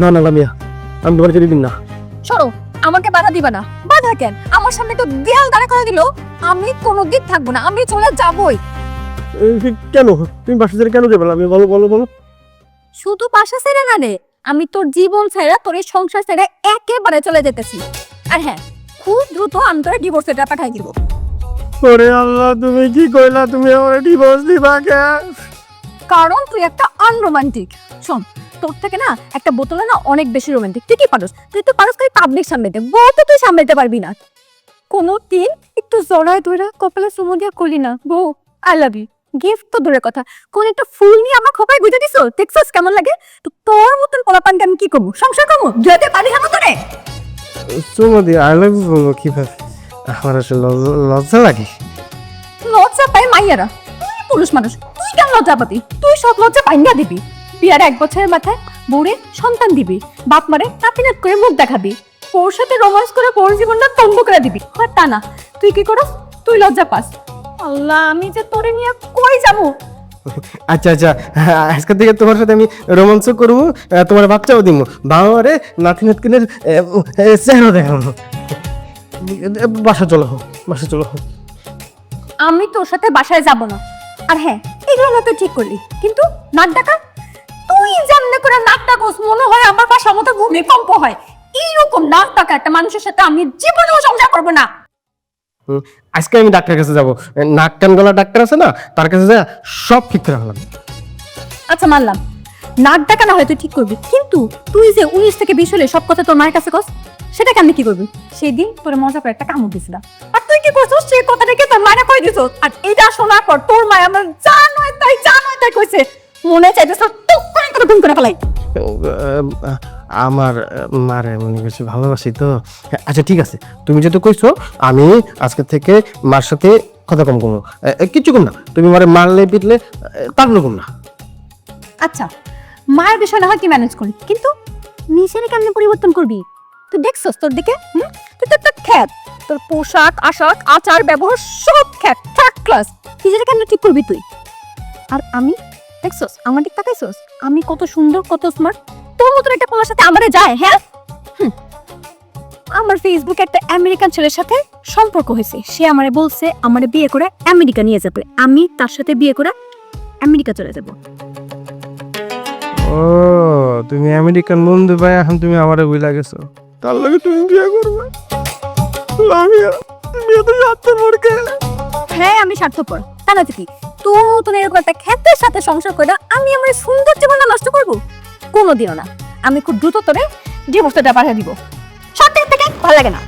না না লামিয়া, আমি তোমার যেতে দিন না। সরো, আমাকে বাধা দিবা না। বাধা কেন? আমার সামনে তো দেয়াল দাঁড়া করে দিল, আমি কোনোদিন থাকবো না, আমি চলে যাবই। কেন তুমি বাসা ছেড়ে কেন যাবে লামিয়া? বলো বলো বলো। শুধু বাসা ছেড়ে না রে, আমি তোর জীবন ছেড়ে, তোর এই সংসার ছেড়ে একেবারে চলে যেতেছি। আর হ্যাঁ, খুব দ্রুত আমি তোর ডিভোর্স লেটার পাঠাই দিব। ওরে আল্লাহ, তুমি কি কইলা? তুমি আমার ডিভোর্স দিবা কে? কারণ তুই একটা আনরোমান্টিক। শোন, তোর থেকে না একটা বোতলে না অনেক বেশি রোমান্টিক। তুই কি পারস? তুই তো পারস তুই পাবলিক সামলাতে, বউ তো তুই সামলাতে পারবি না। কোনো দিন একটু জড়ায় ধরে কপালে চুমু দিয়া করলি না, বউ আই লাভ ইউ, গিফট তো দূরের কথা, কোন একটা ফুল নিয়ে আমার খোপায় গুঁজে দিছো, দেখছস কেমন লাগে? তো তোর মতন পোলাপানকে আমি কি করবো? সংসার করবো? যেতে পারি না তোরে। চুমো দিয়ে আই লাভ ইউ বলবো কিভাবে? আমার আসলে লজ্জা লাগে। লজ্জা পায় মাইয়ারা, তুই পুরুষ মানুষ, তুই কেন লজ্জা পাবি? তুই সব লজ্জা পাইয়া দিবি। বিয়ার 1 বছরের মাথায় বউরে সন্তান দিবি, বাপ মারে নাতিনাত করে মুখ দেখাবি, ওর সাথে রোমান্স করে ওর জীবনটা তম্ব করে দিবি। আর তা না, তুই কি করস? তুই লজ্জা পাস। আল্লাহ, আমি যে তোরে নিয়ে কই যাবো? আচ্ছা আচ্ছা, আজকে থেকে তোমার সাথে আমি রোমাঞ্চ করবো, তোমার বাচ্চাও দিব, বাবারে নাতি নাতকিনের চেহারা দেখাবো। বাসা চলো, বাসা চলো। আমি তোর সাথে বাসায় যাব না। আর হ্যাঁ, এগুলো না তুই ঠিক করলি, কিন্তু নাক ডাকা, তুই যেমন করে নাক ডাকস মনে হয় আমার বাসার মতো ভূমিকম্প হয়। এইরকম নাক ডাকা একটা মানুষের সাথে আমি জীবনেও সংসার করবো না। আজকে আমি ডাক্তারের কাছে যাবো, নাক কান গলা ডাক্তার আছে না, তার কাছে যা সব ঠিক করে ফেলাম। আচ্ছা মানলাম, নাক ডাকা না হয় তুই ঠিক করবি, কিন্তু তুই যে 19 থেকে 20 হলে সব কথা তোর মায়ের কাছে কস, সেটা কেমনি কি করবি? সেই দিন তোর মজা করে একটা কামড় দিছিল, আর তুই কি করছিস? সেই কথাটাকে তোর মায়ের কই দিছিস, আর এইটা শোনার পর তোর মায় আমার যা নয় তাই কইছে, মনে চাইতেছ টুক করে তোর গুম করে ফেলাই। আমার মারে মনে বেশি ভালোবাসি তো। আচ্ছা ঠিক আছে, তুমি যেহেতু কইছো, আমি আজকে থেকে মার সাথে কথা কম করবো, কিচ্ছু কম না। তুমি মারে মারলে পিটলে তারপরে কম না। আচ্ছা, মায়ের বিষয় না হয় কি ম্যানেজ করি, কিন্তু নিজের কেমনে পরিবর্তন করবি? তুই দেখছস তোর দিকে, তুই তো একটা খ্যাত, তোর পোশাক আশাক আচার ব্যবহার সব খ্যাত, থার্ড ক্লাস। নিজের কেমনে ঠিক করবি তুই? আর আমি, দেখছস আমার দিক তাকাইছস, আমি কত সুন্দর কত স্মার্ট, তোর মতন একটা পোলার সাথে আমারে যায়? হ্যাঁ, আমার ফেসবুকে একটা আমেরিকান ছেলের সাথে সম্পর্ক হয়েছে, সে আমারে বলছে আমারে বিয়ে করে আমেরিকা নিয়ে যাবে, আমি তার সাথে বিয়ে করে আমেরিকা চলে যাব। ও, তুমি আমেরিকান বন্ধু ভাই, এখন তুমি আমারে বুঝলা গেছো, তার লগে তুমি বিয়ে করবে? লামিয়া, তুমি এত স্বার্থপর কে? হ্যাঁ, আমি স্বার্থপর, তা না কি? তোর মতন এরকম একটা খ্যাতের সাথে সংসার করে আমি আমার সুন্দর জীবনটা নষ্ট করবো? কোনোদিনও না। আমি খুব দ্রুত তোরে ডিভোর্সটা পাঠিয়ে দিব, সত্যি থেকে ভালো লাগে না।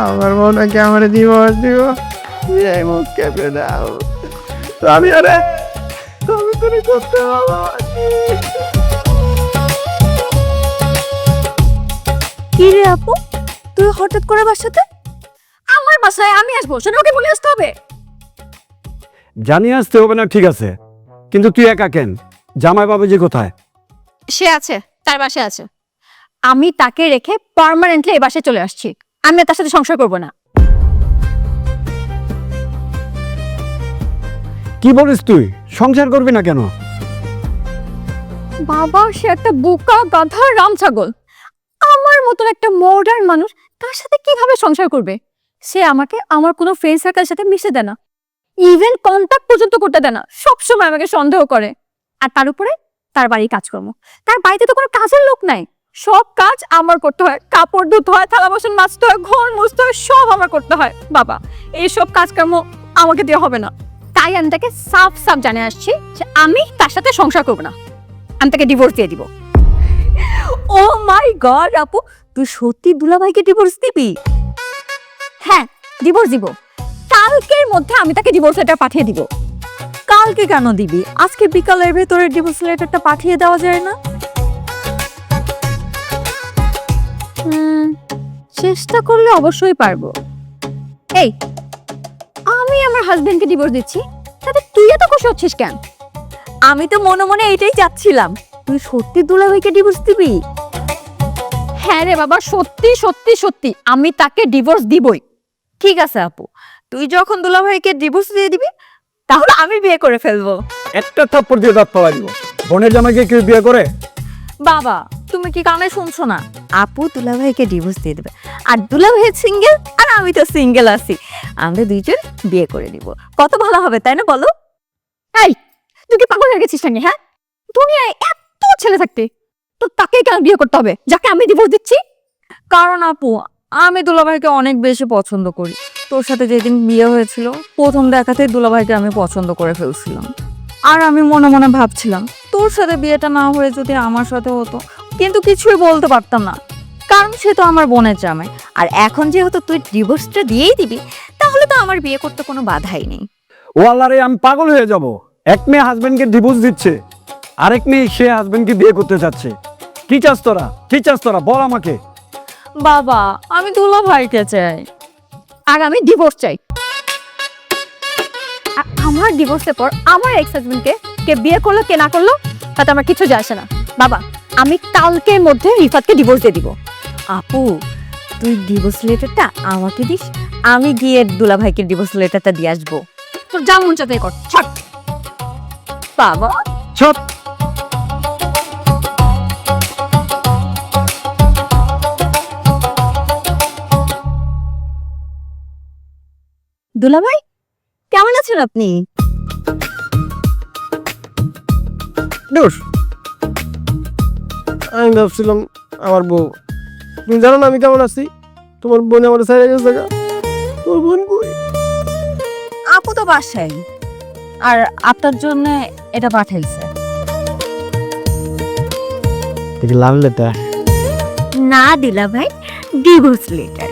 আমার মনে কি আমারে ডিভোর্স দিব? এই মুখ কেঁপে দাও আমি, আরে তুমি তুমি করতে ভালোবাসি। কি রে আপু, তুই হঠাৎ করে বাসাতে? আমার বাসায় আমি আসবো, সেটা ওকে বলে আসতে হবে? জানিয়ে আসতে হবে না, ঠিক আছে, কিন্তু তুই একা কেন? জামাই বাবাজি কোথায়? সে আছে, তার বাসায় আছে। আমি তাকে রেখে পার্মানেন্টলি এই বাসায় চলে আসছি, আমি আর তার সাথে সংসার করবো না। কি বলিস তুই? সংসার করবি না কেন? বাবা, সে একটা বোকা গাধা রাম ছাগল। আমার মতন একটা মডার্ন মানুষ তার সাথে কিভাবে সংসার করবে? সে আমাকে আমার কোনো ফ্রেন্ড সার্কেলের সাথে মিশে দেয় না, ইভেন কন্টাক্ট পর্যন্ত করতে দেয় না, সবসময় আমাকে সন্দেহ করে। আর তার উপরে তার বাড়ির কাজকর্ম, তার বাড়িতে তো কোনো কাজের লোক নাই, সব কাজ আমার করতে হয়, কাপড় ধুতে হয়, থালা বাসন মাজতে হয়, ঘর মুছতে হয়, সব আমার করতে হয়। বাবা, এইসব কাজকর্ম আমাকে দেওয়া হবে না, তাই আমি তাকে সাফ সাফ জানিয়ে আসছি যে আমি তার সাথে সংসার করবো না, আমি তাকে ডিভোর্স দিয়ে দিব। ও মাই গড আপু, তুই সত্যি দুলাভাইকে ডিভোর্স দিবি? হ্যাঁ, ডিভোর্স দিব, কালকের মধ্যে আমি তাকে ডিভোর্স লেটার পাঠিয়ে দিব। কালকে কেন দিবি? আজকে বিকালের ভেতরে ডিভোর্স লেটারটা পাঠিয়ে দেওয়া যায় না? চেষ্টা করলে অবশ্যই পারবো। এই, আমি আমার হাজবেন্ডকে ডিভোর্স দিচ্ছি, তাতে তুই এত খুশি হচ্ছিস কেন? আমি তো মনে মনে এইটাই চাচ্ছিলাম, তুই সত্যি দুলাভাইকে ডিভোর্স দিবি? হ্যাঁ রে বাবা, সত্যি সত্যি সত্যি আমি তাকে ডিভোর্স দিবই। ঠিক আছে আপু, তুই যখন দুলাভাইকে ডিভোর্স দিয়ে দিবি, তাহলে আমি বিয়ে করে ফেলবো। একটা থাপ্পড় দিয়ে দাঁত পাওয়া দিব। বোনের জামাইকে কেউ বিয়ে করে? বাবা তুমি কি কানে শুনছো না? আপু দুলাভাইকে ডিভোর্স দিয়ে দেবে, আর দুলাভাই সিঙ্গেল আর আমি তো সিঙ্গেল আছি, আমরা দুইজন বিয়ে করে নিব। কত ভালো হবে তাই না বলো? এই তুই কি পাগল হয়ে গেছিস নাকি? হ্যাঁ, দুনিয়ায় এত ছেলে থাকতে তো তাকে কেন বিয়ে করতে হবে যাকে আমি ডিভোর্স দিচ্ছি? কারণ আপু আমি দুলাভাইকে অনেক বেশি পছন্দ করি। তোর সাথে যেদিন বিয়ে হয়েছিল প্রথম দেখাতেই দুলাভাইকে আমি পছন্দ করে ফেলছিলাম। আর আমি মনে মনে ভাবছিলাম তোর সাথে বিয়েটা না হয়ে যদি আমার সাথে হতো, কিন্তু কিছুই বলতে পারতাম না, কারণ সে তো আমার বোনের জামাই। আর এখন যেহেতু তুই ডিভোর্সটা দিয়েই দিবি, তাহলে তো আমার বিয়ে করতে কোনো বাধাই নেই। ও আল্লাহ রে, আমি পাগল হয়ে যাব। এক মেয়ে হাজবেন্ডকে ডিভোর্স দিচ্ছে, আরেক মেয়ে সে হাজবেন্ডকে বিয়ে করতে যাচ্ছে। কি চাস তোরা, কি চাস তোরা, বল আমাকে। বাবা আমি দুলাভাইকে চাই। আর আমি ডিভোর্স চাই। আর আমার ডিভোর্সের পর আমার এক্স হাজবেন্ডকে কে বিয়ে করলো কে না করলো তাতে আমার কিছু যায় আসে না। বাবা আমি কালকের মধ্যে রিফাতকে ডিভোর্স দিয়ে দিব। আপু তুই ডিভোর্স লেটারটা আমাকে দিস, আমি গিয়ে দুলাভাইকে ডিভোর্স লেটারটা দিয়ে আসবো। তোর যা মন চাতে কর, ছাড়। বাবা সব দুলাভাই কেমন আছেন আপনি? দোষ, আমি ভাবছিলাম আমার বউ, তুমি জানো না আমি কেমন আছি? তোমার বোন আমার ছেড়ে গেছে গা। তোর বোন কই? আপু তো বাসায়, আর আপনার জন্য এটা পাঠাইছে। দেখি লাভ লেটার। না দুলাভাই, ডিভোর্স লেটার।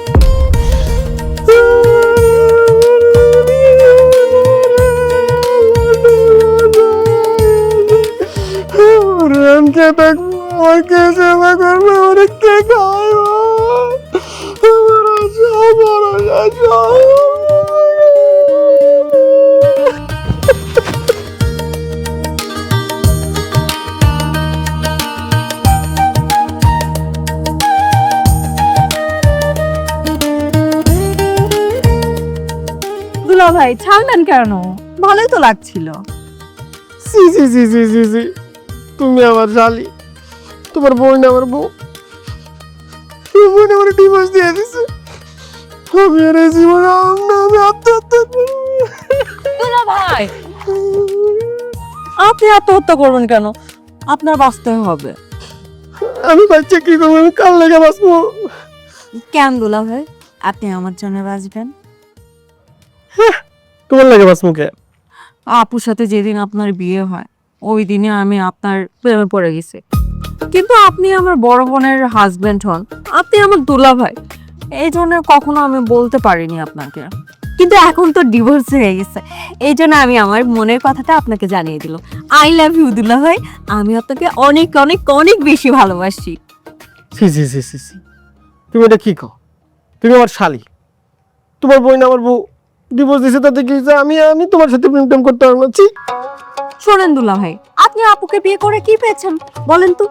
রামকে দেখবো, আমাকে সেবা করবে, অনেক কে খাইব, আমার আশা, বড় আশা। দুলাভাই ছাড়লেন কেন? ভালোই তো লাগছিল। সি সি সি সি সি সি, তুমি আমার শালি, তোমার বোন আমার বউ, তোমার বোন আমার ডিভোর্স দিয়ে দিছে। আমি আর এই জীবনে আমি আত্মহত্যা করবো। দুলাভাই আপনি আত্মহত্যা করবেন কেন? আপনার বাঁচতে হবে। আমি বাচ্চা কি করবো? আমি কাল লেগে বাঁচবো। কেন দুলাভাই আপনি আমার জন্য বাঁচবেন? তোমার লেগে বাঁচবো কে? আপুর সাথে যেদিন আপনার বিয়ে হয় ওই দিনে আমি আপনার প্রেমে পড়ে গেছি, কিন্তু আপনি আমার বড় বোনের হাজবেন্ড হন, আপনি আমার দুলাভাই, এই জন্য কখনো আমি বলতে পারিনি আপনাকে। কিন্তু এখন তো ডিভোর্স হয়ে গেছে, এই জন্য আমি আমার মনের কথাটা আপনাকে জানিয়ে দিলাম। আই লাভ ইউ দুলাভাই, আমি আপনাকে অনেক অনেক অনেক বেশি ভালোবাসি। সি সি সি সি সি, তুমি এটা কি কও? তুমি আমার শালি, তোমার বোন আমার বউ, ডিভোর্স দিছে, তাতে কি হইছে? আমি তোমার সাথে প্রেম টেম করতে পারবো না। ছি। শোনেন দুলাভাই, আপনি আপুকে বিয়ে করে কি পেয়েছেন বলেন তো?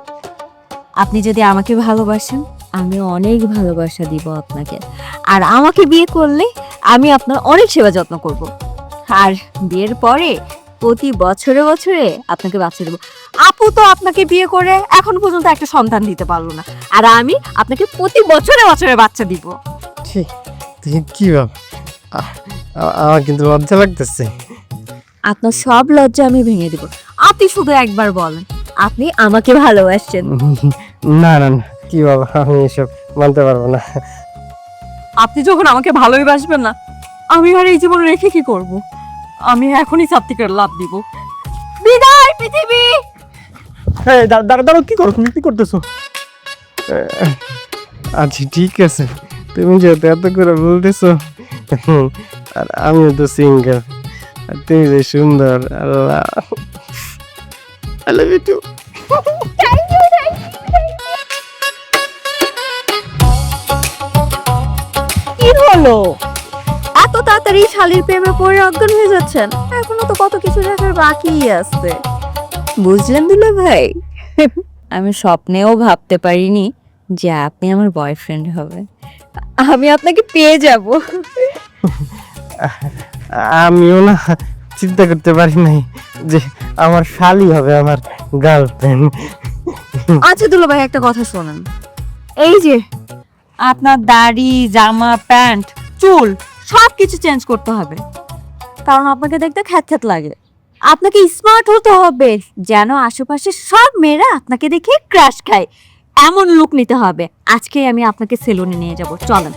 আপনি যদি আমাকে ভালোবাসেন আমি অনেক ভালোবাসা দিব আপনাকে, আর আমাকে বিয়ে করলে আমি আপনার অনেক সেবা যত্ন করব, আর বিয়ের পরে প্রতি বছরে বছরে আপনাকে বাচ্চা দেবো। আপু তো আপনাকে বিয়ে করে এখন পর্যন্ত একটা সন্তান দিতে পারলো না, আর আমি আপনাকে প্রতি বছরে বছরে বাচ্চা দিব। ছি, তুমি কি ভাব? আমার কিন্তু লজ্জা লাগতেছে। আপনার সব লজ্জা আমি ভেঙে দিব। আপনি শুধু একবার বলেন আপনি আমাকে ভালোবাসেন। না না না, কি বাবা, আমি এসব মানতে পারবো না। আপনি যখন আমাকে ভালোই বাসবেন না, আমি আর এই জীবন রেখে কি করব? আমি এখনই সাত্বিকের লাভ দিব। বিদায় পৃথিবী। হ্যাঁ, দাঁড়াও, কি করো তুমি? কি করতেছো? আচ্ছা ঠিক আছে, তুমি যেহেতু এত করে বলতেছো, আর আমিও তো সিঙ্গেল, আর তুমি যে সুন্দর, আল্লাহ, আই লাভ ইউ টু। কি হলো? এত তাড়াতাড়ি শালির প্রেমে পড়ে অজ্ঞান হয়ে যাচ্ছেন? এখনো তো কত কিছু দেখার বাকি আছে। বুঝলেন দুলা ভাই, আমি স্বপ্নেও ভাবতে পারিনি যে আপনি আমার বয়ফ্রেন্ড হবেন। আমি আপনাকে পেয়ে যাব। আমিও না চিন্তা করতে পারি নাই যে আমার শালি হবে আমার গার্লফ্রেন্ড। আচ্ছা দুলা ভাই একটা কথা শোনেন, এই যে আপনার দাড়ি, জামা, প্যান্ট, চুল সব কিছু চেঞ্জ করতে হবে, কারণ আপনাকে দেখতে খ্যাত খ্যাত লাগে। আপনাকে স্মার্ট হতে হবে, যেন আশেপাশে সব মেয়েরা আপনাকে দেখে ক্রাশ খায়, এমন লুক নিতে হবে। আজকে আমি আপনাকে সেলুনে নিয়ে যাব, চলেন।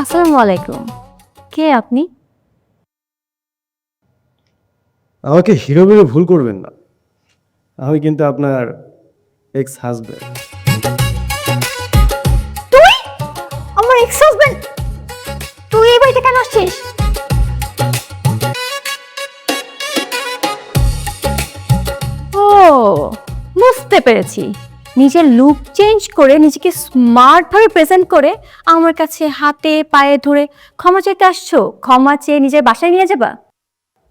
আসসালামু আলাইকুম, কে আপনি? আমাকে হিরো ভেবে ভুল করবেন না, আমি কিন্তু আপনার এক্স হাজব্যান্ড। তুই আমার এক্স হাজবেন্ড? তুই এই বাড়িতে কেন আসছিস? ও, বুঝতে পেরেছি। নিজের লুক চেঞ্জ করে, নিজেকে স্মার্ট ভাবে প্রেজেন্ট করে আমার কাছে হাতে পায়ে ধরে ক্ষমা চাইতে আসছো। ক্ষমা চেয়ে নিজের বাসায় নিয়ে যাবা?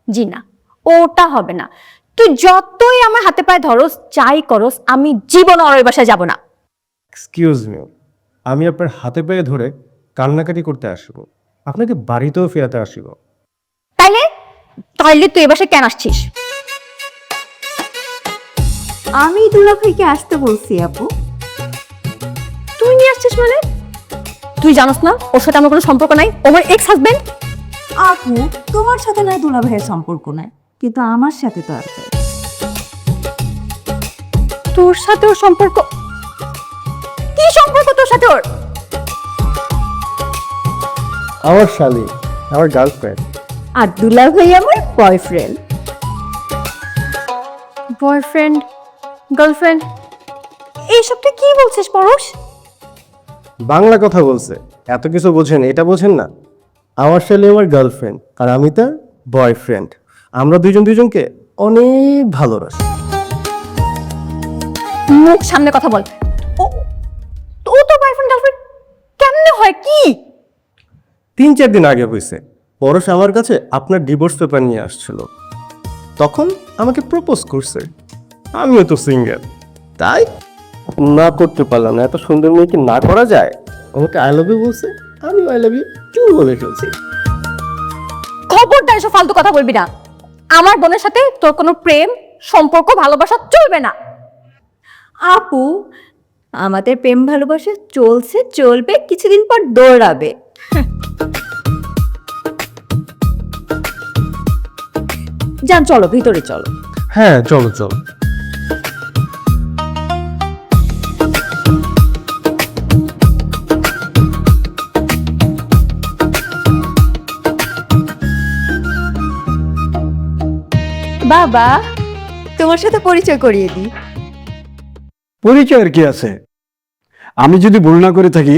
জি না, ওটা হবে না। তুই যতই আমার হাতে পায়ে ধরস, যাই করস, আমি জীবন আর ওই বাসায় যাব না। এক্সকিউজ মি, আমি আপনার হাতে পায়ে ধরে কান্নাকাটি করতে আসবো, আপনাকে বাড়িতেও ফেরাতে আসবো। তাইলে তাইলে তুই এ বাসায় কেন আসছিস? আমি দুলা ভাইকে আসতে বলছি আপু। তুই নিয়ে আসছিস মানে? তুই জানোস না ওর সাথে আমার কোনো সম্পর্ক নাই, ও আমার এক্স হাজবেন্ড। আপু তোমার সাথে না দুলা ভাইয়ের সম্পর্ক নাই, কিন্তু আমার সাথে তো আছে। তোর সাথে ওর সম্পর্ক? কি সম্পর্ক তোর সাথে ওর? আমার শালি, আমার গার্লফ্রেন্ড। আর দুলা ভাই আমার বয়ফ্রেন্ড। বয়ফ্রেন্ড, গার্লফ্রেন্ড, এইসব তুই কি বলছিস পরশ? বাংলা কথা বলছে, এত কিছু বোঝেন, এটা বোঝেন না? আমার শালি আমার গার্লফ্রেন্ড, আর আমি তার বয়ফ্রেন্ড। আমরা দুইজন দুইজনকে অনেক ভালোবাসি। মুখ সামনে কথা বল। ও তো বয়ফ্রেন্ড গার্লফ্রেন্ড কেমনে হয়? কি 3-4 দিন আগে হয়েছে, পরশ আমার কাছে আপনার ডিভোর্স পেপার নিয়ে আসছিল, তখন আমাকে প্রপোজ করছে। আমিও তো সিঙ্গেল, তাই না করতে পারলাম না। এত সুন্দর মেয়েকে না করা যায়? আমাকে আই লাভ ইউ বলছে, আমি আই লাভ ইউ টু বলে ফেলছি। খবরদার এসব ফালতু কথা বলবি না। আমার বোনের সাথে তোর কোনো প্রেম সম্পর্ক ভালোবাসা চলবে না। আপু আমাদের প্রেম ভালোবাসা চলছে, চলবে, কিছুদিন পর দৌড়াবে। যান চলো ভিতরে চলো। হ্যাঁ চলো চলো। বাবা তোমার সাথে পরিচয় করিয়ে দিই। পরিচয়ের কি আছে? আমি যদি ভুল না করে থাকি,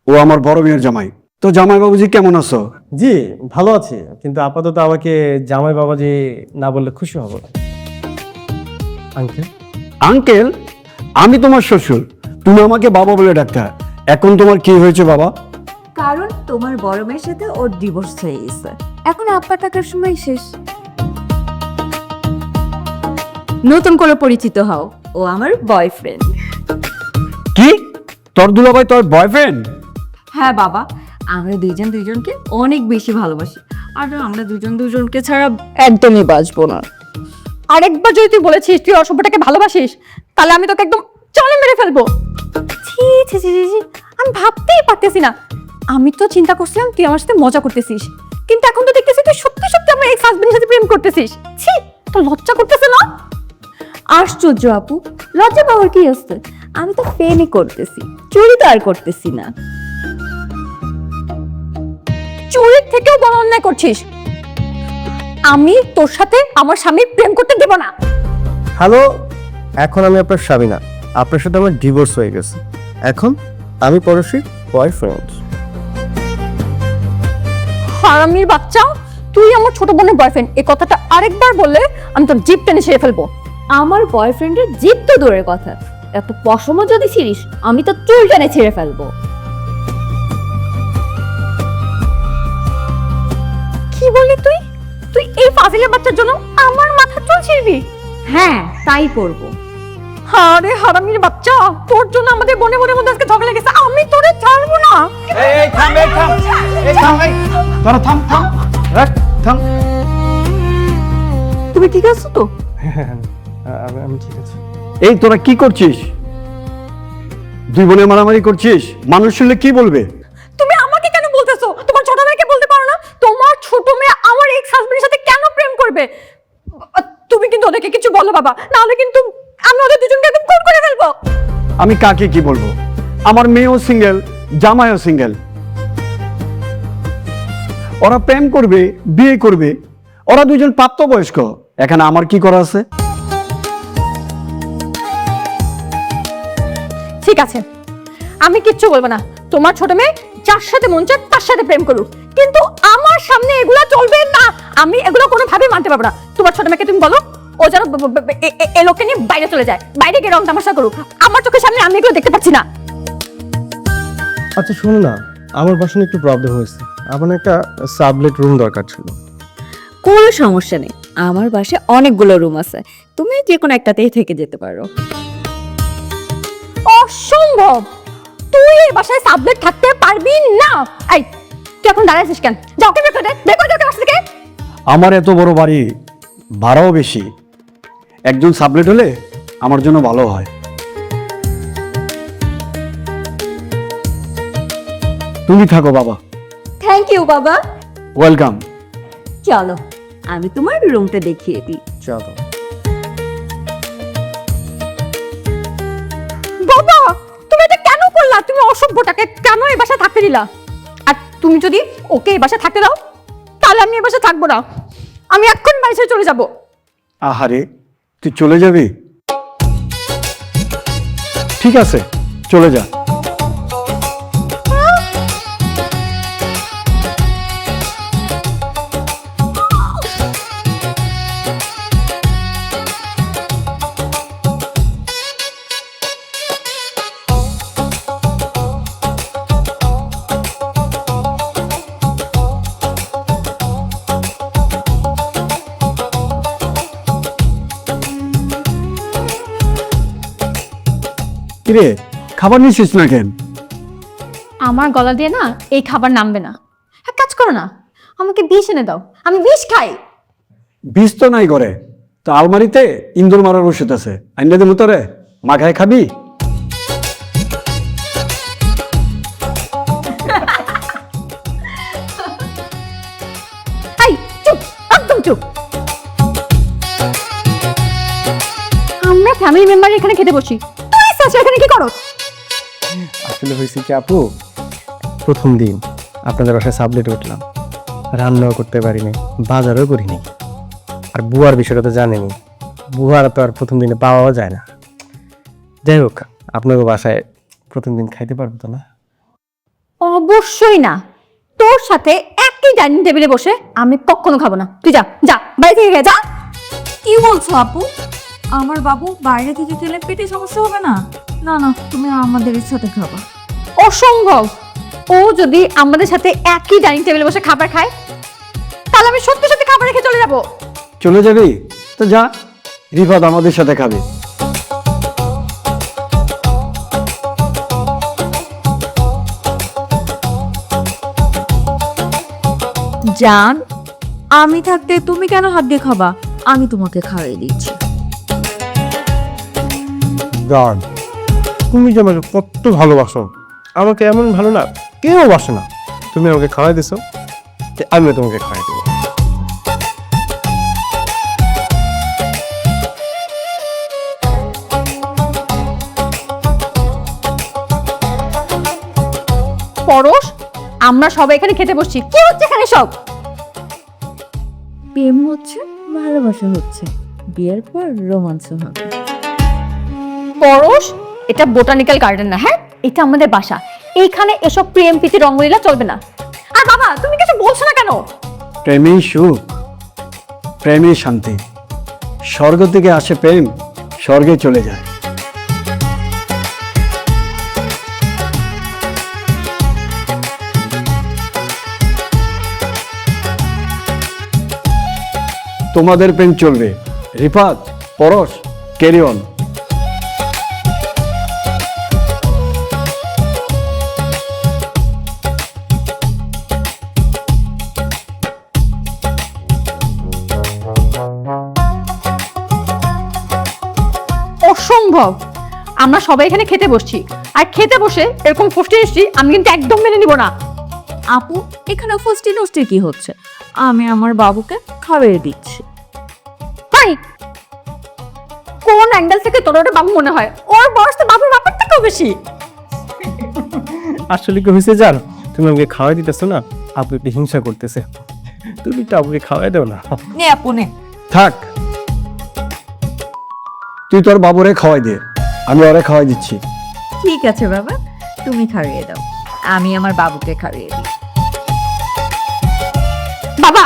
ও আমার বড় মেয়ের জামাই। তো জামাই বাবুজি কেমন আছো? জি ভালো আছি, কিন্তু আপাতত আমাকে জামাই বাবাজি না বললে খুশি হব না। আঙ্কেল? আঙ্কেল? আমি তোমার শ্বশুর, তুমি আমাকে বাবা বলে ডাকতে। এখন তোমার কি হয়েছে বাবা? কারণ তোমার বড় মেয়ের সাথে ওর ডিভোর্স হয়ে গেছে, এখন আব্বা টাকার সময় শেষ। নতুন করে পরিচিত হও, ও আমার বয়ফ্রেন্ড। কি? তোর দুলাভাই তোর বয়ফ্রেন্ড? হ্যাঁ বাবা, আমরা দুইজন দুইজনকে অনেক বেশি ভালোবাসি, আর আমরা দুজন দুজনকে ছাড়া একদমই বাঁচবো না। আরেকবার যদি তুই বলেছিস তুই অসভ্যটাকে ভালোবাসিস, তাহলে আমি তোকে একদম চলে মেরে ফেলবো। ছি ছি ছি ছি ছি, আমি ভাবতেই পারতেছি না। আমি তো চিন্তা করছিলাম তুই আমার সাথে মজা করতেছিস, কিন্তু এখন তো দেখতেছি তুই সত্যি সত্যি আমার এক্স হাজবেন্ডের সাথে প্রেম করতেছিস। ছি, তোর লজ্জা করতেছে না? আশ্চর্য আপু, লজ্জা পাওয়ার কি আছে? আমি তো প্রেমই করতেছি, চুরি তো আর করতেছি না। চুরির থেকেও বড় অন্যায় করছিস। আমি তোর সাথে আমার স্বামীর প্রেম করতে দেব না। হ্যালো, এখন আমি আপনার স্বামী না, আপনার সাথে আমার ডিভোর্স হয়ে গেছে। এখন আমি পরশীর বয়ফ্রেন্ড। হারামির বাচ্চা, তুই আমার ছোট বোনের বয়ফ্রেন্ড, এই কথাটা আরেকবার বললে আমি তোর জিভ টেনে ছিঁড়ে ফেলবো। আমার বয়ফ্রেন্ডের জিদ তো দূরের কথা, এত পশমও যদি ছিড়িস আমি তো চুল টেনে ছিঁড়ে ফেলবো। কি বললি তুই? তুই এই ফাজিলের বাচ্চার জন্য আমার মাথা চুল ছিঁড়বি? হ্যাঁ, তাই করবো। আরে হারামির বাচ্চা, তোর জন্য আমাদের বনে বনের মধ্যে আজকে ঝগড়া লেগেছে, আমি তোরে ছাড়বো না। এই থাম, এই থাম, এই থাম, এই তোরা থাম, থাম, রাখ, থাম। তুমি ঠিক আছো তো? আমি ঠিক আছে। এই তোরা কি করছিস? দুই বোনে মারামারি করছিস, মানুষ শুনলে কি বলবে? তুমি আমাকে কেন বলতেছো? তোমার ছোট মেয়েকে বলতে পারো না? তোমার ছোট মেয়ে আমার এক্স হাজবেন্ডের সাথে কেন প্রেম করবে? তুমি কিন্তু ওদেরকে কিছু বলো বাবা, নাহলে কিন্তু আমি ওদের দুজনকে একদম খুন করে ফেলবো। আমি কাকে কি বলবো? আমার মেয়েও সিঙ্গেল, জামাইও সিঙ্গেল। ওরা প্রেম করবে, বিয়ে করবে, ওরা দুজন প্রাপ্তবয়স্ক। এখানে আমার কি করা আছে? ঠিক আছে, আমি কিচ্ছু বলবো না। তোমার ছোট মেয়ে যার সাথে মন চায় তার সাথে প্রেম করুক, কিন্তু আমার সামনে এগুলো চলবে না। আমি এগুলো কোনোভাবেই মানতে পারবো না। তোমার ছোট মেয়েকে তুমি বলো ও যেন এ লোককে নিয়ে বাইরে চলে যায়, বাইরে গিয়ে রং তামাশা করুক। আমার চোখের সামনে আমি এগুলো দেখতে পাচ্ছি না। আচ্ছা শোনো না, আমার বাসায় একটু প্রবলেম হয়েছে, আমার একটা সাবলেট রুম দরকার ছিল। কোনো সমস্যা নেই, আমার বাসায় অনেকগুলো রুম আছে, তুমি যে কোনো একটাতেই থেকে যেতে পারো। অসম্ভব, তুই এই বাসায় সাবলেট থাকতে পারবি না। এই তুই এখন দাঁড়িয়ে আছিস কেন? যাও, ওকে বের করে দে, বের করে দে ওকে বাসা থেকে। আমার এত বড় বাড়ি, ভাড়াও বেশি, একজন সাবলেট হলে আমার জন্য ভালো হয়। তুমি থাকো বাবা। থ্যাংক ইউ বাবা। ওয়েলকাম। চলো আমি তোমার রুমটা দেখিয়ে দিই। চলো। বাবা, তুমি এটা কেন করলা? তুমি অসভ্যটাকে কেন এই বাসায় থাকতে দিলা? আর তুমি যদি ওকে এই বাসায় থাকতে দাও, তাহলে আমি এই বাসায় থাকবো না। আমি এখন বাড়ি ছেড়ে চলে যাবো। আহারে, তুই চলে যাবি? ঠিক আছে, চলে যা। কিরে, খাবার নিছিস না কেন? আমার গলা দিয়ে না এই খাবার নামবে না। এক কাজ করো না, আমাকে বিষ এনে দাও, আমি বিষ খাই। বিষ তো নাই করে, তো আলমারিতে ইন্দুর মারার ওষুধ আছে, আইনা দেবো তোরে, মাখায় খাবি? এই চুপ, একদম চুপ। আমরা ফ্যামিলি মেম্বার এখানে খেতে বসি, তুই সাসা এখানে কি করো? আসলে হয়েছে কি আপু, প্রথম দিন আপনাদের বাসায় সাবলেট উঠলাম, রান্নাও করতে পারিনি, বাজারও করিনি। আর বুয়ার বিষয়টা তো জানেনি, বুয়ার তো আর প্রথম দিনে পাওয়াও যায় না। যাই হোক, আপনাকে বাসায় প্রথম দিন খাইতে পারবো তো না? অবশ্যই না, তোর সাথে একই ডাইনিং টেবিলে বসে আমি কখনো খাবো না। তুই যা, যা বাড়ি থেকে যা। কি বলছো আপু? আমার বাবু বাইরে থেকে খেলে পেটে সমস্যা হবে না? না না, তুমি আমাদের সাথে খাবা। অসম্ভব, ও যদি আমাদের সাথে একই ডাইনিং টেবিলে বসে খাবার খায়, তাহলে আমি সত্যি সত্যি খাবার রেখে চলে যাবো। চলে যাবি তো যা, রিফাত আমাদের সাথে খাবে। জান, আমি থাকতে তুমি কেন হাত দিয়ে খাবা? আমি তোমাকে খাওয়াই দিচ্ছি। গার্ড, তুমি যে আমাকে কত ভালোবাসো, আমাকে এমন ভালো না কেউ বাসে না। তুমি আমাকে খাওয়াই দিছো, আমিও তোমাকে খাওয়াই দেবো। পরশ, আমরা সবাই এখানে খেতে বসছি, কি হচ্ছে এখানে সব? প্রেম হচ্ছে, ভালোবাসা হচ্ছে, বিয়ের পর রোমান্স হবে। পরশ, এটা বোটানিক্যাল গার্ডেন না, হ্যাঁ, এটা আমাদের বাসা। এইখানে এসব প্রেম প্রীতি রঙ্গলীলা চলবে না। আর বাবা, তুমি কিছু বলছো না কেন? প্রেমই সুখ, প্রেমই শান্তি। স্বর্গ থেকে আসে প্রেম, স্বর্গে চলে যায়। তোমাদের প্রেম চলবে। রিফাত, পরশ, ক্যারি অন। অসম্ভব, আমরা সবাই এখানে খেতে বসছি, আর খেতে বসে এরকম ফষ্টি নষ্টি আমি কিন্তু একদম মেনে নিব না। আপু, এখানে ফষ্টি নষ্টি কি হচ্ছে? আমি আমার বাবুকে খাওয়াই দিচ্ছি। ভাই, কোন অ্যাঙ্গেল থেকে তোর ওটা বাবু মনে হয়? ওর বয়স তো বাবুর বাপের থেকেও বেশি। আসলে কি হয়েছে জানো, তুমি আমাকে খাওয়াই দিতেছো না, আপু একটু হিংসা করতেছে। তুমি তো আপুকে খাওয়াই দাও না। নে আপু নে। থাক, তুই তোর বাবুরে খাওয়াই দে, আমি ওরে খাওয়াই দিচ্ছি। ঠিক আছে বাবা, তুমি খাইয়ে দাও, আমি আমার বাবুকে খাইয়ে দিই। বাবা,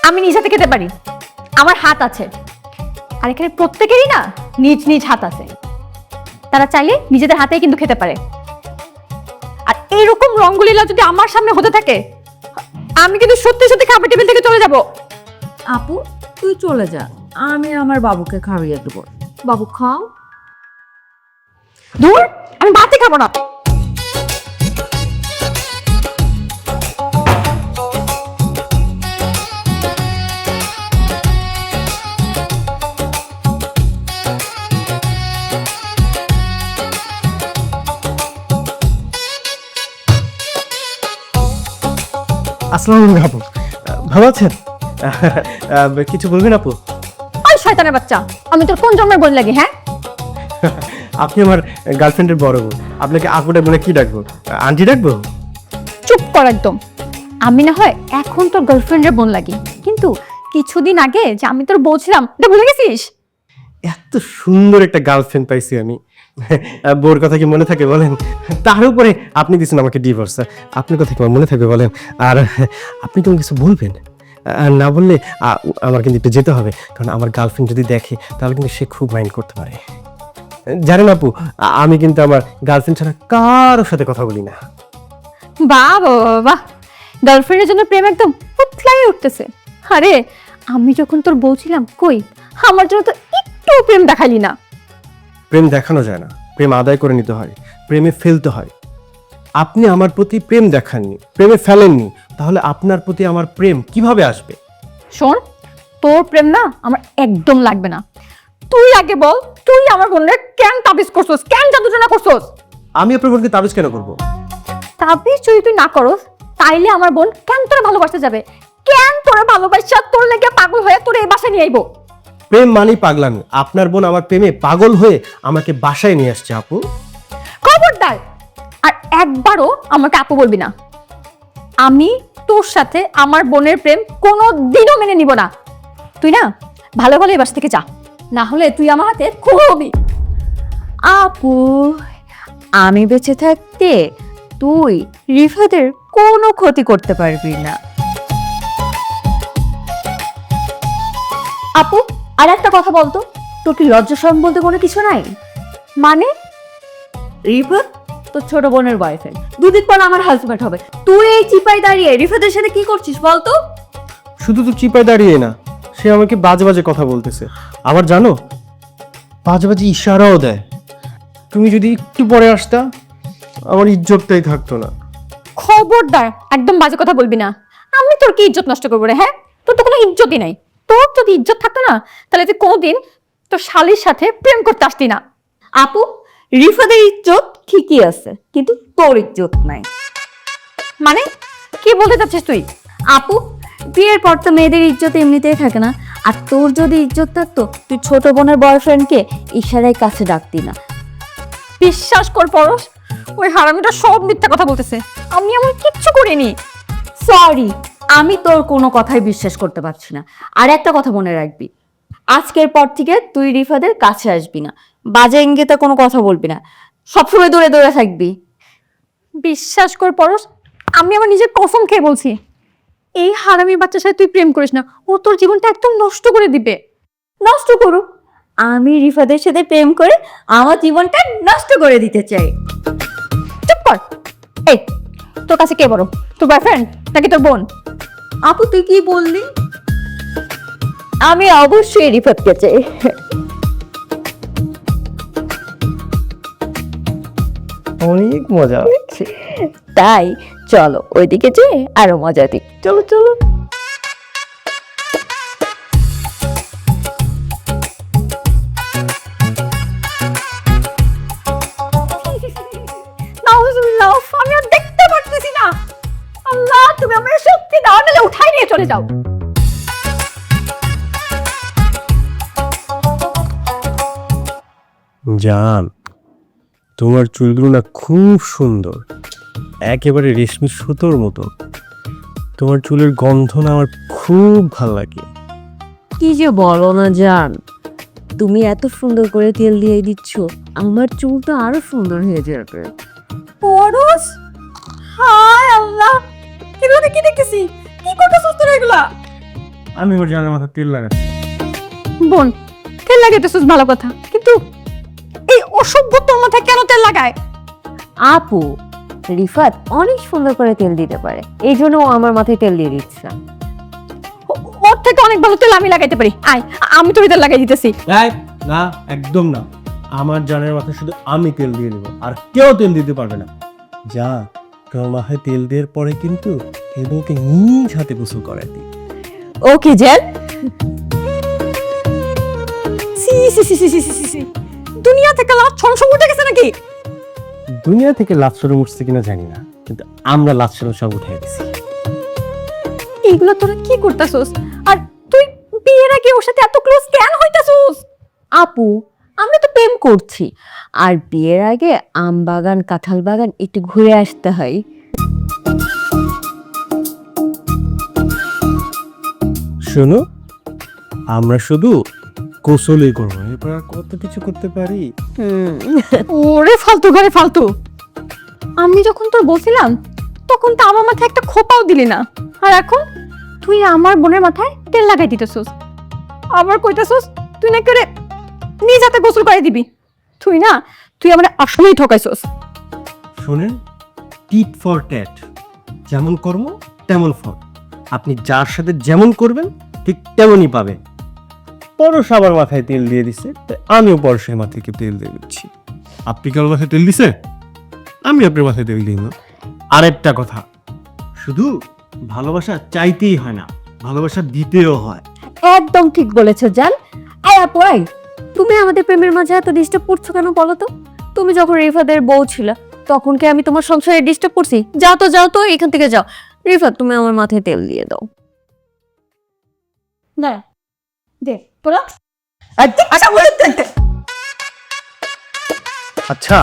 আমি নিজ হাতে খেতে পারি, আমার হাত আছে। আর এখানে প্রত্যেকেরই না নিজ নিজ হাত আছে, তারা চাইলে নিজেদের হাতেই কিন্তু খেতে পারে। আর এইরকম রঙ্গলীলা যদি আমার সামনে হতে থাকে, আমি কিন্তু সত্যি সত্যি খাবার টেবিল থেকে চলে যাব। আপু, তুই চলে যা, আমি আমার বাবুকে খাইয়ে দেবো। বাবু খাও। দূর, আমি ভাতে খাবো না। আসসালামু আলাইকুম আপু, ভালো আছেন? কিছু বলবেন আপু? ওই শয়তানের বাচ্চা, আমি তোর কোন জন্মের বোন লাগি? হ্যাঁ, আপনি আমার গার্লফ্রেন্ডের বড় বোন, আপনাকে আপুটা বলে কি ডাকবো? আন্টি ডাকবো? চুপ কর একদম। আমি না হয় এখন তোর গার্লফ্রেন্ডের বোন লাগি, কিন্তু কিছুদিন আগে যে আমি তোর বউ ছিলাম, এটা ভুলে গেছিস? এত সুন্দর একটা গার্লফ্রেন্ড পাইছি আমি, বউর কথা কি মনে থাকে বলেন? তার উপরে আপনি দিচ্ছেন আমাকে ডিভোর্স, আপনার কথা কি আমার মনে থাকবে বলেন? আর আপনি তো কিছু বলবেন, আর না বললে আমার কিন্তু একটু যেতে হবে, কারণ আমার গার্লফ্রেন্ড যদি দেখে তাহলে কিন্তু সে খুব মাইন্ড করতে পারে। জানেন আপু, আমি কিন্তু আমার গার্লফ্রেন্ড ছাড়া কারোর সাথে কথা বলি না। বাহ বাহ বাহ, গার্লফ্রেন্ডের জন্য প্রেম একদম উতলাই উঠতেছে। আরে, আমি যখন তোর বউ ছিলাম, কই আমার জন্য তো একটু প্রেম দেখালি না। প্রেম দেখানো যায় না, প্রেম আদায় করে নিতে হয়, প্রেমে ফেলতে হয়। আপনি আমার প্রতি প্রেম দেখাননি, প্রেমে ফেলেননি, তাহলে আপনার প্রতি আমার প্রেম কিভাবে আসবে? শোন, তোর প্রেম না আমার একদম লাগবে না। তুই আগে বল, তুই আমার বোনের কেন তাবিজ করছস, কেন জাদুটনা করছস? আমি আপনার বোনকে তাবিজ কেন করবো? তাবিজ যদি তুই না করস, তাইলে আমার বোন কেন তোর ভালোবাসতে যাবে? কেন তোর ভালোবাসা তোর লেগে পাগল হয়ে তোর এই বাসায় নিয়ে আইবো? প্রেম মানেই পাগলামি। আপনার বোন আমার প্রেমে পাগল হয়ে আমাকে বাসায় নিয়ে আসছে আপু। খবরদার, আর একবারও আমাকে আপু বলবি না। আমি তোর সাথে আমার বোনের প্রেম কোনো দিনও মেনে নিব না। তুই না ভালো ভালো এই বাসা থেকে যা, না হলে তুই আমার হাতে খুব হবি। আপু, আমি বেঁচে থাকতে তুই রিফাতের কোনো ক্ষতি করতে পারবি না। আপু, আর একটা কথা বলতো, তোর কি লজ্জা শরম বলতে কোনো কিছু নাই? মানে রিফাত তোর ছোট বোনের বয়ফ্রেন্ড, দুদিন পর আমার হাজব্যান্ড হবে, তুই এই চিপায় দাঁড়িয়ে রিফাতের সাথে কি করছিস বলতো? শুধু তো চিপায় দাঁড়িয়ে না, সে আমাকে বাজে বাজে কথা বলতেছে। আবার জানো, বাজে বাজে ইশারাও দেয়। তুমি যদি একটু পরে আসতা, আমার ইজ্জতটাই থাকতো না। খবরদার, একদম বাজে কথা বলবি না। আমি তোর কি ইজ্জত নষ্ট করবো রে? হ্যাঁ, তোর তো কোনো ইজ্জতই নাই। তোর যদি ইজ্জত থাকতো না, তাহলে তুই কোনোদিন তোর শালির সাথে প্রেম করতে আসতি না। আপু, রিফাদের ইজ্জত ঠিকই আছে, কিন্তু তোর ইজ্জত নাই। মানে কি বলতে চাচ্ছিস তুই? আপু, বিয়ের পর তো মেয়েদের ইজ্জত এমনিতেই থাকে না, আর তোর যদি ইজ্জত থাকতো তুই ছোট বোনের বয়ফ্রেন্ডকে ইশারায় কাছে ডাকতি না। বিশ্বাস কর পরশ, ওই হারামিটা সব মিথ্যা কথা বলতেছে। আমি এমন কিচ্ছু করিনি। সরি, আমি তোর কোনো কথাই বিশ্বাস করতে পারছি না। আর একটা কথা মনে রাখবি, আজকের পর থেকে তুই রিফাদের কাছে আসবি না, বাজে ইঙ্গিতে কোনো কথা বলবি না, সবসময় দূরে দূরে থাকবি। বিশ্বাস কর পরশ, আমি আমার নিজের কসম খেয়ে বলছি, এই হারামি বাচ্চার সাথে তুই প্রেম করিস না, ও তোর জীবনটা একদম নষ্ট করে দিবে। নষ্ট করুক, আমি রিফাদের সাথে প্রেম করে আমার জীবনটা নষ্ট করে দিতে চাই। চুপ কর। এই, তোর কাছে কে বড়, তোর বয়ফ্রেন্ড নাকি তোর বোন? আপু, তুই কি বললি? আমি অবশ্যই রিফাতকে চাই। অনেক মজা হচ্ছে। তাই চলো ওইদিকে যে আরো মজা দিক। চলো চলো। নাউজুবিল্লাহ, আমি আর দেখতে পারতেছি না। আল্লাহ, তুমি আমার শক্তি দাও, নাহলে উঠাই নিয়ে চলে যাও। জান, তোমার চুলগুলো না খুব সুন্দর, একেবারে রেশমি সুতোর মতো। তোমার চুলের গন্ধ না আমার খুব ভালো লাগে। কি যে বলো না জান, তুমি এত সুন্দর করে তেল দিয়ে দিচ্ছ, আমার চুল তো আরো সুন্দর হয়ে যাবে। পরশ, হায় আল্লাহ, এগুলো কি দেখতেছি? কি করতেছিস তোরা এগুলা? আমি ওর জানের মাথা তেল লাগাচ্ছি। বোন, তেল লাগাইতেছিস ভালো কথা, কিন্তু এই অসভ্য তোর মাথায় কেন তেল লাগায়? আপু, রিফাত অনেক সুন্দর করে তেল দিতে পারে, এই জন্য ও আমার মাথায় তেল দিয়ে দিচ্ছে। ওর থেকে অনেক ভালো তেল আমি লাগাইতে পারি। আয়, আমি তোর তেল লাগাই দিতেছি। না, একদম না। আমার জানের মাথায় শুধু আমি তেল দিয়ে দেবো, আর কেউ তেল দিতে পারবে না। যা, তোমার মাথায় তেল দেওয়ার পরে কিন্তু এবউকে নিজ হাতে গোসল করাই দিই। ওকে জান। সি সি সি সি সি সি সি, দুনিয়া থেকে লাচ্ছন সব উঠে গেছে নাকি? দুনিয়া থেকে লাচ্ছন উঠছে কিনা জানি না, কিন্তু আমরা লাচ্ছন সব উঠে গেছি। এইগুলো তোরা কি করতেছস? আর তুই বিয়ের আগে ওর সাথে এত ক্লোজ কেন হইতাছস? আপু, আমি তো প্রেম করছি, আর বিয়ের আগে আম বাগান কাঁঠাল বাগান একটু ঘুরে আসতে হয়। শোনো, আমরা শুধু গোসলই করবো, এরপর আর কত কিছু করতে পারি। ওরে ফালতু ঘরে ফালতু। আমি যখন তোর বলছিলাম তখন তো আমার মাথায় একটা খোপাও দিলি না, আর এখন তুই আমার বোনের মাথায় তেল লাগাই দিতেছস। আবার কইতাছস তুই না করে নিজ হাতে গোসল করে দিবি। তুই আমার আসলেই ঠকাইছস। শোনেন, টিট ফর ট্যাট, যেমন কর্ম তেমন ফল। আপনি যার সাথে যেমন করবেন ঠিক তেমনই পাবেন। পরশ আবার মাথায় তেল দিয়ে দিছে, তাই আমিও পরশের মাথায় তেল দিয়ে দিচ্ছি। আপনি কারো মাথায় তেল দিছে, আমি আপনার মাথায় তেল দিই না। আরেকটা কথা, শুধু ভালোবাসা চাইতেই হয় না, ভালোবাসা দিতেও হয়। একদম ঠিক বলেছো জান। আয় আপু, আয়, তুমি আমাদের প্রেমের মাঝে এত ডিস্টার্ব করছো কেন বলো তো? তুমি যখন রিফাদের বউ ছিল তখন কি আমি তোমার সংসারে ডিস্টার্ব করছি? যাও তো এখান থেকে যাও। রিফাত, তুমি আমার মাথায় তেল দিয়ে দাও। না দে তোরা। আচ্ছা,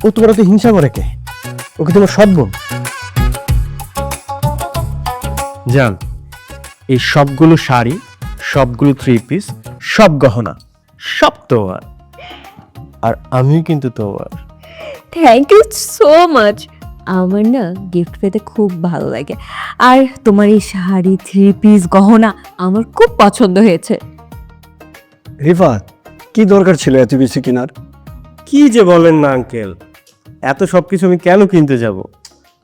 ও তোমার তো হিংসা করে কে? ওকে তোমার সৎ বোন? জান, এই সবগুলো শাড়ি, সবগুলো থ্রি পিস, সব গহনা, সব তোমার, আর আমিও কিন্তু তোমার। Thank you so much. আমার না গিফট পেতে খুব ভালো লাগে, আর তোমার এই শাড়ি থ্রি পিস গহনা আমার খুব পছন্দ হয়েছে। রিফাত, কি দরকার ছিল এত বেশি কেনার? কি যে বলেন না আঙ্কেল, এত সবকিছু আমি কেন কিনতে যাব?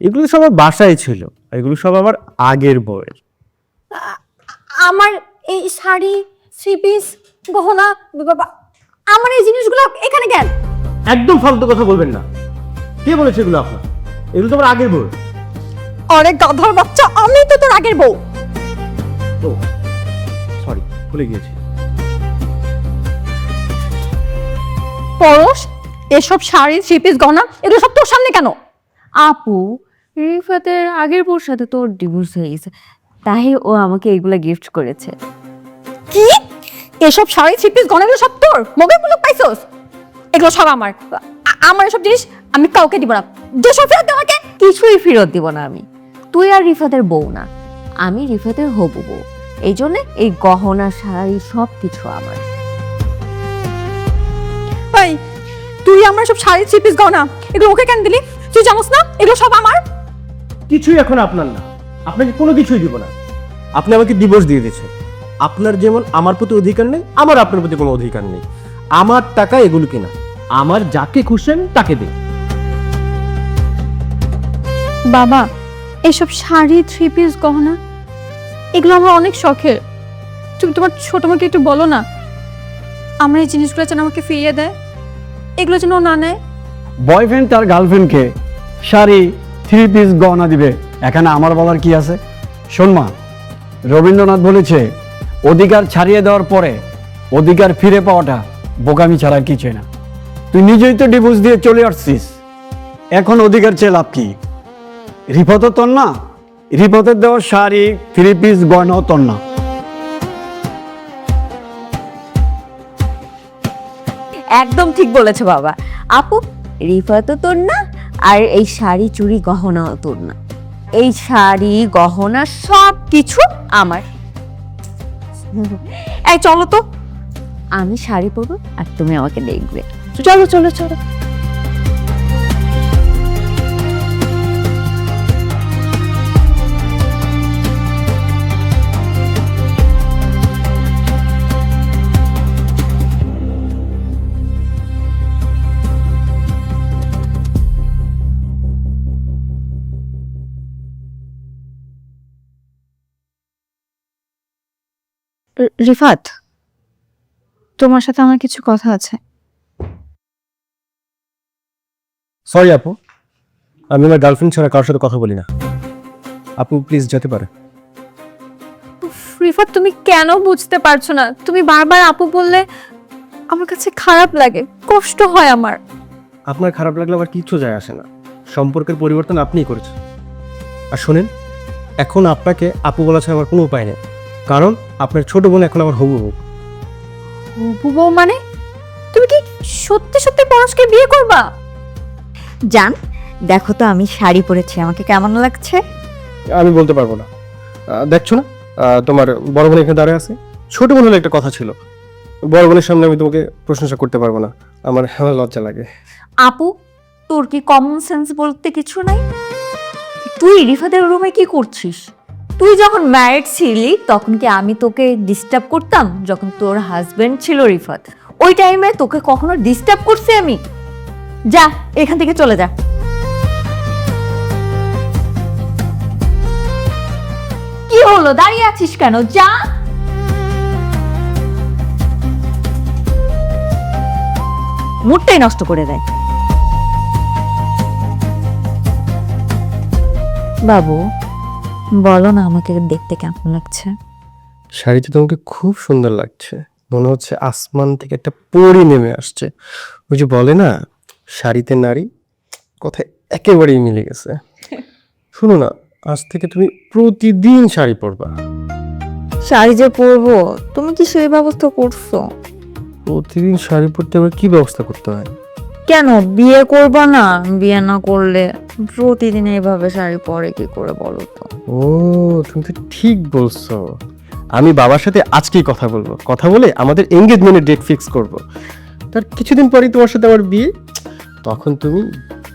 এগুলো সব আমার বাসায় ছিল, এগুলো সব আমার আগের বউয়ের। আমার এই শাড়ি থ্রি পিস গহনা, আমার এই জিনিসগুলো এখানে কেন? একদম ফালতু কথা বলবেন না। কে বলেছে এগুলো আপনার? এগুলো তো আমার আগের বউয়ের। অনেক গাধার বাচ্চা, আমি তো তোর আগের বউ। তো ভুলে গিয়েছি। পরশ, এসব শাড়ি, থ্রি পিস, গহনা এগুলো সব তোর সামনে কেন? আপু, রিফাতের আগের বউর সাথে তোর ডিভোর্স হয়ে গেছে, তাই ও আমাকে এগুলা গিফট করেছে। কি? এসব শাড়ি, থ্রি পিস, গহনা এগুলো সব তোর? মোবাইলগুলো পাইছস? এগুলো সব আমার। আমার এসব জিনিস আমি কাউকে দিব না। যেসব ফেরত দে আমাকে। কিছুই ফেরত দিব না আমি। তুই আর রিফাতের বউ না, আমি রিফাতের হবু বউ। এই জন্য এই গহনা, শাড়ি সব কিছু আমার। ভাই, তুই আমার সব শাড়ি, থ্রি পিস, গহনা এগুলো ওকে কেন দিলি? তুই জানোস না এগুলো সব আমার? কিছুই এখন আপনার না, আপনাকে কোনো কিছুই দিব না। আপনি আমাকে ডিভোর্স দিয়ে দিয়েছেন। আপনার যেমন আমার প্রতি অধিকার নেই, আমার আপনার প্রতি কোনো অধিকার নেই। আমার টাকা এগুলো কিনা, আমার যাকে খুশি আমি তাকে দিই। বাবা, এসব শাড়ি, থ্রি পিস, গহনা এগুলো আমার অনেক শখের। তুমি তোমার ছোট মাকে একটু বলো না আমার এই জিনিসগুলো যেন আমাকে ফিরিয়ে দেয়, এগুলো যেন ও না নেয়। বয়ফ্রেন্ড তার গার্লফ্রেন্ডকে শাড়ি, থ্রি পিস, গহনা দিবে, এখানে আমার বলার কি আছে? শোন মা, রবীন্দ্রনাথ বলেছে, অধিকার ছাড়িয়ে দেওয়ার পরে অধিকার ফিরে পাওয়াটা বোকামি ছাড়া কিছুই না। তুই নিজেই তো ডিভোর্স দিয়ে চলে আসছিস, এখন অধিকার চেয়ে লাভ কি? রিফাতও তোর না, রিফাতের দেওয়া শাড়ি, থ্রি পিস, গয়নাও তোর না। একদম ঠিক বলেছে বাবা। আপু, রিফাতও তোর না, আর এই শাড়ি, চুড়ি, গহনাও তোর না। এই শাড়ি, গহনা সব কিছু আমার। এই চলো তো। আমি শাড়ি পরবো আর তুমি আমাকে দেখবে। চলো চলো চলো। রিফাত, তোমার সাথে আমার কিছু কথা আছে। সরি আপু, আমি আমার গার্লফ্রেন্ড ছাড়া কারোর সাথে কথা বলি না। আপু প্লিজ যেতে পারে। রিফাত, তুমি কেন বুঝতে পারছো না? তুমি বারবার আপু বললে আমার কাছে খারাপ লাগে, কষ্ট হয় আমার। আপনার খারাপ লাগলে আবার কিচ্ছু যায় আসে না। সম্পর্কের পরিবর্তন আপনিই করেছেন। আর শোনেন, এখন আপনাকে আপু বলা ছাড়া আমার কোনো উপায় নেই, কারণ আপনার ছোট বোন এখন আমার হবু বউ। হবু বউ মানে? তুমি কি সত্যি সত্যি পরশকে বিয়ে করবা? জান, দেখো তো আমি শাড়ি পরেছি, আমাকে কেমন লাগছে? আমি বলতে পারবো না। দেখছো না, তোমার বড় বোন এখানে দাঁড়িয়ে আছে। ছোট বোন হলে একটা কথা ছিল, বড় বোনের সামনে আমি তোমাকে প্রশংসা করতে পারবো না, আমার লজ্জা লাগে। আপু, তোর কি কমন সেন্স বলতে কিছু নাই? তুই রিফাতের রুমে কি করছিস? তুই যখন ম্যারিড ছিলি তখন কি আমি তোকে ডিস্টার্ব করতাম? যখন তোর হাজবেন্ড ছিল রিফাত, ওই টাইমে তোকে কখনো ডিস্টার্ব করছি আমি? যা এখান থেকে চলে যা। কি হলো, দাঁড়িয়ে আছিস কেন? যা। মুডটাই নষ্ট করে দেয়। বাবু, বলো না আমাকে দেখতে কেমন লাগছে? শাড়িতে তোমাকে খুব সুন্দর লাগছে, মনে হচ্ছে আসমান থেকে একটা পরী নেমে আসছে। ওই যে বলে না, শাড়িতে নারী, কথায় একেবারেই মিলে গেছে। শোনো না, আজ থেকে তুমি প্রতিদিন শাড়ি পরবা। শাড়ি যে পরবো, তুমি কি সেই ব্যবস্থা করছো? প্রতিদিন শাড়ি পরতে আবার কি ব্যবস্থা করতে হয়? কেন বিয়ে করবা না? বিয়ে না করলে প্রতিদিন এইভাবে শাড়ি পরে কি করে বলো তো? ও, তুমি তো ঠিক বলছো। আমি বাবার সাথে আজকেই কথা বলবো, কথা বলে আমাদের এঙ্গেজমেন্টের ডেট ফিক্স করব। তার কিছুদিন পরেই তোমার সাথে আমার বিয়ে, তখন তুমি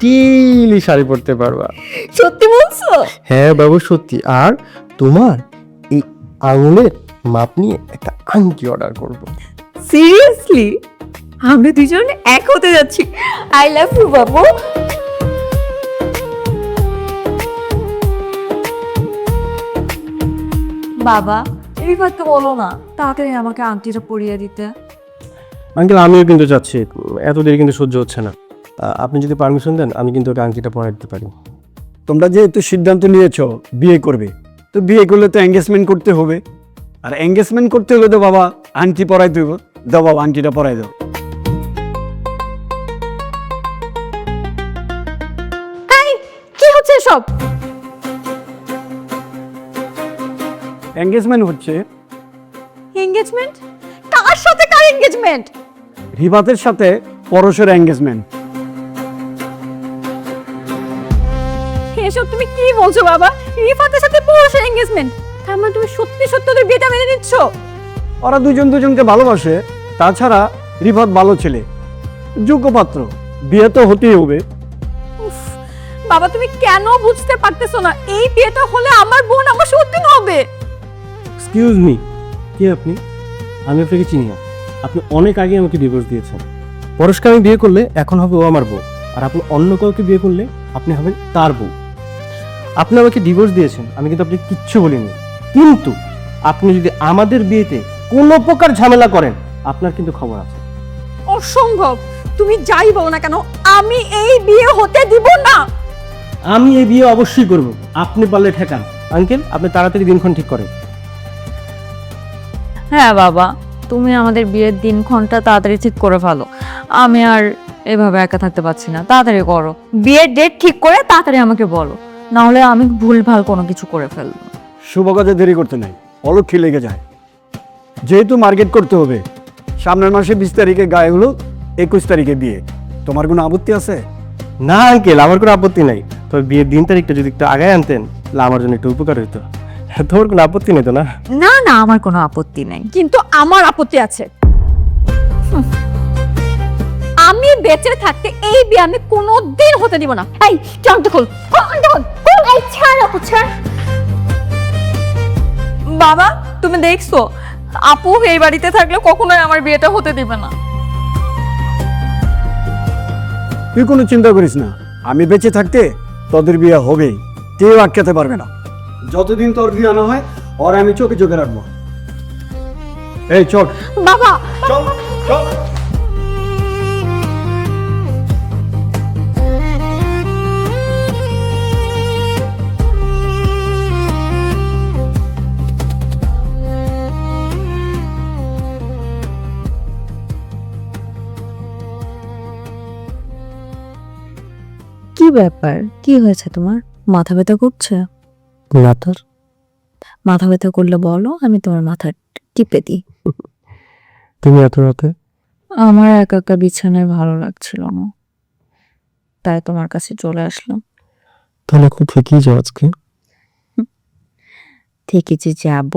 ডেইলি শাড়ি পরতে পারবা। সত্যি বলছো? হ্যাঁ বাবু, সত্যি। আর তোমার এই আঙুলের মাপ নিয়ে একটা আংটি অর্ডার করব। সিরিয়াসলি? আমরা দুজন এক হতে যাচ্ছি। আই লাভ ইউ বাবু। বাবা, রিফাতকে বলো না তাড়াতাড়ি আমাকে আংটিটা পরিয়ে দিতে। আঙ্কেল, আমিও কিন্তু যাচ্ছি, এত দেরি কিন্তু সহ্য হচ্ছে না। আপনি যদি পারমিশন দেন আমি কিন্তু ওকে আংটিটা পরে দিতে পারি। তোমরা যেহেতু সিদ্ধান্ত নিয়েছো বিয়ে করবে, তো বিয়ে করলে তো এঙ্গেজমেন্ট করতে হবে। আর এঙ্গেজমেন্ট করতে হলে তো বাবা আংটি পরাই দেব। দাও বাবা, আংটিটা পরাই দাও। এই কি হচ্ছে সব? এঙ্গেজমেন্ট হচ্ছে এঙ্গেজমেন্ট? কার সাথে কার এঙ্গেজমেন্ট? রিবাতের সাথে পরশের এঙ্গেজমেন্ট। এসব তুমি কি বলছো বাবা? রিফাতের সাথে পুরুষের এঙ্গেজমেন্ট? তার মানে তুমি সত্যি সত্যি ওদের বিয়েটা মেনে নিচ্ছ? ওরা দুজন দুজনকে ভালোবাসে। তাছাড়া রিফাত ভালো ছেলে, যোগ্য পাত্র, বিয়ে তো হতেই হবে। উফ, বাবা তুমি কেন বুঝতে পারতেছো না? এই বিয়েটা হলে আমার বোন আমার সত্যি হবে। এক্সকিউজ মি, কে আপনি? আমি আপনাকে চিনি না। আপনি অনেক আগে আমাকে ডিভোর্স দিয়েছেন। পরশকে আমি বিয়ে করলে এখন হবে ও আমার বউ, আর আপনি অন্য কাউকে বিয়ে করলে আপনি হবেন তার বউ। আপনি আমাকে ডিভোর্স দিয়েছেন, আমি কিন্তু আপনাকে কিচ্ছু বলিনি, কিন্তু আপনি যদি আমাদের বিয়েতে কোনো প্রকার ঝামেলা করেন আপনার কিন্তু খবর আছে। অসম্ভব, তুমি যাই বলো না কেন আমি এই বিয়ে হতে দিব না। আমি এই বিয়ে অবশ্যই করব, আপনি পারলে ঠেকান। আঙ্কেল, আপনি তাড়াতাড়ি দিনক্ষণ ঠিক করেন। হ্যাঁ বাবা, তুমি আমাদের বিয়ের দিনক্ষণটা তাড়াতাড়ি ঠিক করে ফেলো। আমি আর এভাবে একা থাকতে পারছি না, তাড়াতাড়ি করো। বিয়ের ডেট ঠিক করে তাড়াতাড়ি আমাকে বলো, না হলে আমি ভুলভাল কোনো কিছু করে ফেলবো। শুভ কাজে দেরি করতে নাই, অলক্ষী লেগে যায়। যেহেতু মার্কেট করতে হবে, সামনের মাসে 20 তারিখে গায়ে হলো, 21 তারিখে বিয়ে। তোমার কোনো আপত্তি আছে? না আঙ্কেল, আমার কোনো আপত্তি নাই, তবে বিয়ের দিন তারিখটা যদি একটু আগে আনতেন তাহলে আমার জন্য একটু উপকার হতো। তোমার কোনো আপত্তি নেই তো? না না না, আমার কোনো আপত্তি নেই। কিন্তু আমার আপত্তি আছে। আমি বেঁচে থাকতে এই বিয়ে আমি কোনোদিন হতে দিব না। এই জানতে খোল, এই ছাড় আপু ছাড়। বাবা তুমি দেখছো, আপু এই বাড়িতে থাকলে কখনোই আমার বিয়েটা হতে দিবে না। তুই কোনো চিন্তা করিস না, আমি বেঁচে থাকতে তোদের বিয়ে হবেই, কেউ আটকাতে পারবে না। যতদিন তোর বিয়ে না হয় ওর আমি চোখে চোখে রাখবো। এই চল বাবা চল চল। কি ব্যাপার, কি হয়েছে তোমার? মাথা ব্যথা করছে? না তোর? মাথা ব্যথা করলে বলো, আমি তোমার মাথা টিপে দিই। তুমি এত রাতে? আমার একা একা বিছানায় ভালো লাগছিল না, তাই তোমার কাছে চলে আসলাম। তাহলে এখন থেকেই যাও আজকে। থেকে যে যাব,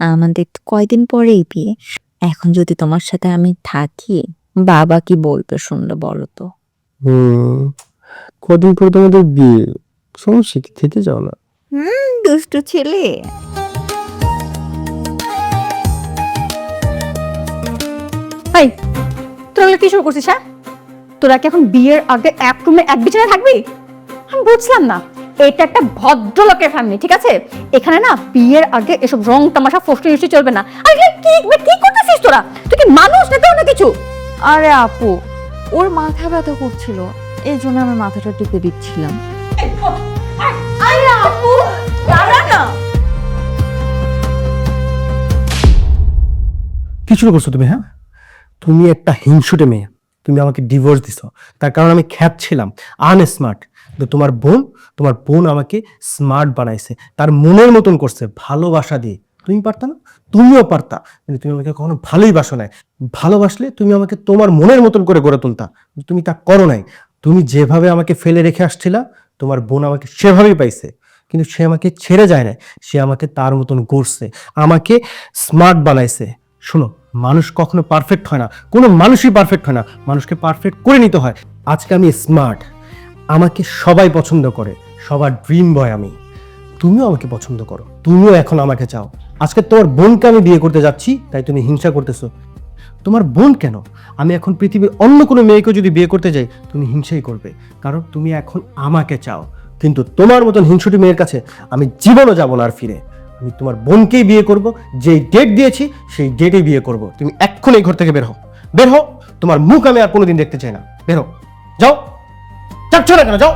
আমাদের তো কয়দিন পরেই বিয়ে। এখন যদি তোমার সাথে আমি থাকি, বাবা কি বলবে শুনলে বলো তো? কদিন পর তোমাদের বিয়ে, সমস্যা কি? থেকে যাও না। দুষ্টু ছেলে। এই তোরা কি শুরু করছিস? হ্যাঁ, তোরা কি এখন বিয়ের আগে এক রুমে এক বিছানায় থাকবি? আমি বুঝলাম না, এটা একটা ভদ্রলোকের ফ্যামিলি, ঠিক আছে? এখানে না বিয়ের আগে এসব রং তামাশা ফষ্টি নষ্টি চলবে না। আর কি কি করতেছিস তোরা? তুই কি মানুষ নাকি অন্য কিছু? আরে আপু, ওর মাথা ব্যথা করছিল, এই জন্য আমি মাথাটা টিপে দিচ্ছিলাম। আরে আপু দাঁড়া না। কি শুরু করছো তুমি? হ্যাঁ, তুমি একটা হিংসুটে মেয়ে। তুমি আমাকে ডিভোর্স দিছো, তার কারণ আমি খ্যাত ছিলাম, আনস্মার্ট। কিন্তু তোমার বোন আমাকে স্মার্ট বানাইছে, তার মনের মতন করছে ভালোবাসা দিয়ে। তুমি পারতা না? তুমিও পারতা, কিন্তু তুমি আমাকে কখনো ভালোই বাসো নাই। ভালোবাসলে তুমি আমাকে তোমার মনের মতন করে গড়ে তুলতা, তুমি তা করো নাই। তুমি যেভাবে আমাকে ফেলে রেখে আসছিলা, তোমার বোন আমাকে সেভাবেই পাইছে, কিন্তু সে আমাকে ছেড়ে যায় না, সে আমাকে তার মতন গড়ছে, আমাকে স্মার্ট বানাইছে। শোনো, মানুষ কখনো পারফেক্ট হয় না, কোনো মানুষই পারফেক্ট হয় না, মানুষকে পারফেক্ট করে নিতে হয়। আজকে আমি স্মার্ট, আমাকে সবাই পছন্দ করে, সবার ড্রিম বয় আমি। তুমিও আমাকে পছন্দ করো, তুমিও এখন আমাকে চাও। আজকে তোমার বোনকে আমি বিয়ে করতে যাচ্ছি, তাই তুমি হিংসা করতেছো। তোমার বোন কেন, আমি এখন পৃথিবীর অন্য কোনো মেয়েকে যদি বিয়ে করতে যাই তুমি হিংসাই করবে, কারণ তুমি এখন আমাকে চাও। কিন্তু তোমার মতন হিংসুটি মেয়ের কাছে আমি জীবনও যাব না আর ফিরে। আমি তোমার বোনকেই বিয়ে করব, যেই ডেট দিয়েছি সেই ডেটেই বিয়ে করব। তুমি এক্ষুনি এই ঘর থেকে বের হও, বের হও। তোমার মুখ আমি আর কোনোদিন দেখতে চাই না, বের হও। যাও, যাচ্ছ না কেন? যাও।